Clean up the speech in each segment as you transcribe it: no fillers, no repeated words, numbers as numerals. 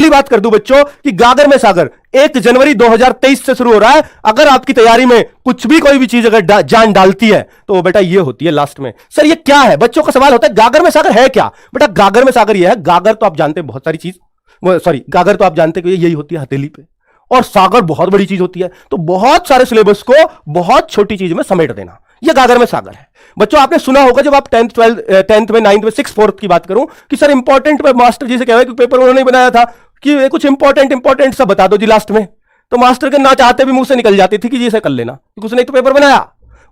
Directly बात कर दूं बच्चों कि गागर में सागर 1 जनवरी 2023 से शुरू हो रहा है। अगर आपकी तैयारी में कुछ भी कोई भी चीज अगर जान डालती है तो वो बेटा ये होती है लास्ट में। सर ये क्या है? बच्चों का सवाल होता है गागर में सागर है क्या? बेटा गागर में सागर ये है, गागर तो आप जानते हैं बहुत सारी चीज, सॉरी गागर तो आप जानते हैं कि यही होती है हथेली पे, और सागर बहुत बड़ी चीज होती है। तो बहुत सारे सिलेबस को बहुत छोटी चीज में समेट देना, यह गागर में सागर है। बच्चों आपने सुना होगा जब आप 10th में 9th में 6th 4th की बात करूं कि सर इंपॉर्टेंट मास्टर जी से कह रहे कि पेपर उन्होंने बनाया था कि कुछ इंपॉर्टेंट सब बता दो जी लास्ट में, तो मास्टर के ना चाहते भी मुंह से निकल जाती थी कि जी इसे कर लेना, क्योंकि उसने तो पेपर बनाया,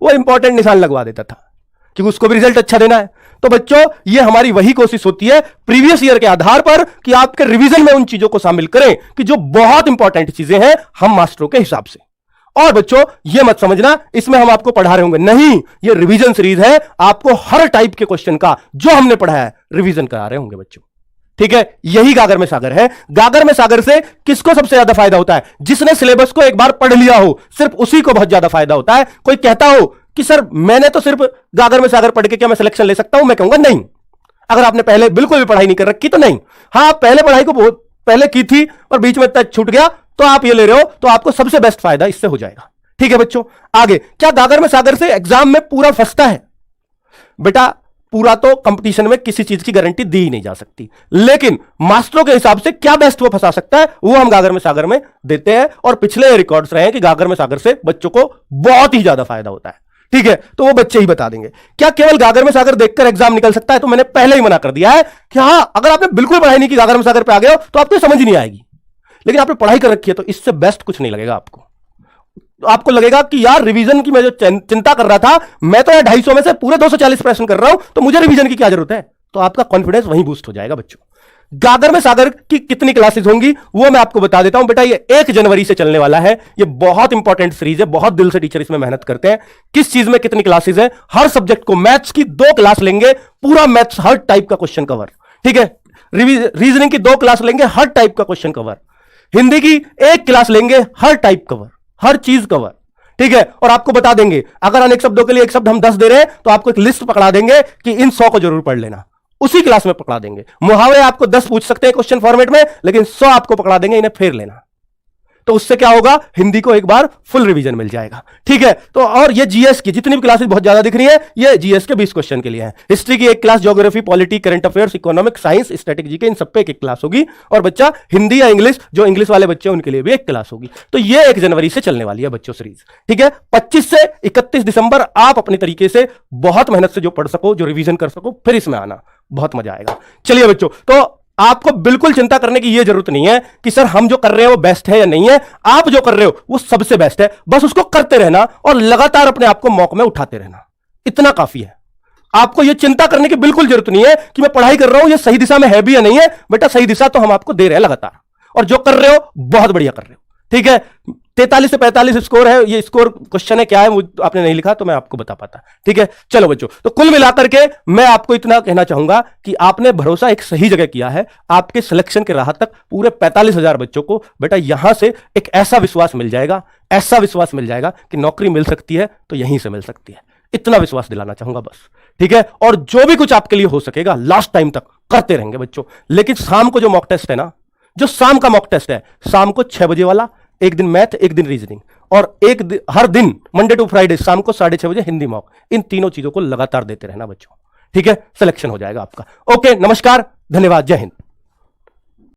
वो इंपॉर्टेंट निशान लगवा देता था क्योंकि उसको भी रिजल्ट अच्छा देना है। तो बच्चों ये हमारी वही कोशिश होती है प्रीवियस ईयर के आधार पर कि आपके रिवीजन में उन चीजों को शामिल करें कि जो बहुत इंपॉर्टेंट चीजें हैं हम मास्टरों के हिसाब से। और बच्चों ये मत समझना इसमें हम आपको पढ़ा रहे होंगे, नहीं, ये रिवीजन सीरीज है, आपको हर टाइप के क्वेश्चन का जो हमने पढ़ा है रिवीजन करा रहे होंगे बच्चों, ठीक है। यही गागर में सागर है। गागर में सागर से किसको सबसे ज्यादा फायदा होता है? जिसने सिलेबस को एक बार पढ़ लिया हो, सिर्फ उसी को बहुत ज्यादा फायदा होता है। कोई कहता हो कि सर मैंने तो सिर्फ गागर में सागर पढ़ के क्या मैं सिलेक्शन ले सकता हूं? मैं कहूंगा नहीं। अगर आपने पहले बिल्कुल भी पढ़ाई नहीं कर रखी तो नहीं। हाँ पहले पढ़ाई को बहुत पहले की थी और बीच में टच छूट गया तो आप ये ले रहे हो तो आपको सबसे बेस्ट फायदा इससे हो जाएगा, ठीक है बच्चों। आगे क्या गागर में सागर से एग्जाम में पूरा फंसता है? बेटा पूरा तो कंपटीशन में किसी चीज की गारंटी दी ही नहीं जा सकती, लेकिन मास्टरों के हिसाब से क्या बेस्ट वो फंसा सकता है वो हम गागर में सागर में देते हैं। और पिछले रिकॉर्ड्स रहे हैं कि गागर में सागर से बच्चों को बहुत ही ज्यादा फायदा होता है, ठीक है। तो वो बच्चे ही बता देंगे। क्या केवल गागर में सागर देखकर एग्जाम निकल सकता है? तो मैंने पहले ही मना कर दिया है कि हाँ अगर आपने बिल्कुल पढ़ाई नहीं की गागर में सागर पे आ गए हो तो आपको समझ नहीं आएगी, लेकिन आपने पढ़ाई कर रखी है तो इससे बेस्ट कुछ नहीं लगेगा आपको। आपको लगेगा कि यार रिवीजन की मैं जो चिंता कर रहा था, मैं तो यार 250 में से पूरे 240 प्रश्न कर रहा हूं, तो मुझे रिवीजन की क्या जरूरत है? तो आपका कॉन्फिडेंस वहीं बूस्ट हो जाएगा बच्चों। गागर में सागर की कितनी क्लासेस होंगी वो मैं आपको बता देता हूं। बेटा ये 1 जनवरी से चलने वाला है, ये बहुत इंपॉर्टेंट सीरीज है, बहुत दिल से टीचर इसमें मेहनत करते हैं। किस चीज में कितनी क्लासेस है? हर सब्जेक्ट को मैथ्स की 2 क्लास लेंगे, पूरा मैथ्स हर टाइप का क्वेश्चन कवर, ठीक है। रीजनिंग की 2 क्लास लेंगे, हर टाइप का क्वेश्चन कवर। हिंदी की 1 क्लास लेंगे, हर टाइप कवर, हर चीज कवर, ठीक है। और आपको बता देंगे अगर अनेक शब्दों के लिए 1 शब्द हम 10 दे रहे हैं तो आपको एक लिस्ट पकड़ा देंगे कि इन 100 को जरूर पढ़ लेना, उसी क्लास में पकड़ा देंगे। मुहावरे आपको 10 पूछ सकते हैं क्वेश्चन फॉर्मेट में, लेकिन 100 आपको पकड़ा देंगे, इन्हें फेर लेना। तो उससे क्या होगा? हिंदी को एक बार फुल रिवीजन मिल जाएगा, ठीक है। तो और ये जीएस की जितनी भी क्लासेस बहुत ज्यादा दिख रही है, ये जीएस के 20 क्वेश्चन के लिए है। हिस्ट्री की 1 class, geography, polity, current affairs, economic, science, strategy के इन सब पे 1 क्लास होगी। और बच्चा हिंदी या इंग्लिश, जो इंग्लिश वाले बच्चे उनके लिए भी 1 क्लास होगी। तो ये 1 जनवरी से चलने वाली है बच्चों सीरीज, ठीक है। 25 से 31 दिसंबर आप अपने तरीके से बहुत मेहनत से जो पढ़ सको, जो रिवीजन कर सको, फिर इसमें आना, बहुत मजा आएगा। चलिए बच्चों, तो आपको बिल्कुल चिंता करने की यह जरूरत नहीं है कि सर हम जो कर रहे हैं वो बेस्ट है या नहीं है। आप जो कर रहे हो वो सबसे बेस्ट है, बस उसको करते रहना और लगातार अपने आप को मौके में उठाते रहना, इतना काफी है। आपको यह चिंता करने की बिल्कुल जरूरत नहीं है कि मैं पढ़ाई कर रहा हूं ये सही दिशा में है भी या नहीं है। बेटा सही दिशा तो हम आपको दे रहे हैं लगातार, और जो कर रहे हो बहुत बढ़िया कर रहे हो, ठीक है। 43 से 45 स्कोर है, ये स्कोर क्वेश्चन है क्या है वो आपने नहीं लिखा तो मैं आपको बता पाता, ठीक है। चलो बच्चों, तो कुल मिलाकर के मैं आपको इतना कहना चाहूंगा कि आपने भरोसा एक सही जगह किया है। आपके सिलेक्शन के राह तक पूरे 45,000 बच्चों को बेटा यहां से एक ऐसा विश्वास मिल जाएगा, ऐसा विश्वास मिल जाएगा कि नौकरी मिल सकती है तो यहीं से मिल सकती है। इतना विश्वास दिलाना चाहूंगा बस, ठीक है। और जो भी कुछ आपके लिए हो सकेगा लास्ट टाइम तक करते रहेंगे बच्चों। लेकिन शाम को जो मॉक टेस्ट है ना, जो शाम का मॉक टेस्ट है, शाम को 6 बजे वाला, 1 दिन मैथ, 1 दिन रीजनिंग, और हर दिन मंडे टू फ्राइडे शाम को 6:30 बजे हिंदी मॉक। इन तीनों चीजों को लगातार देते रहना बच्चों, ठीक है। सिलेक्शन हो जाएगा आपका। ओके, नमस्कार, धन्यवाद, जय हिंद।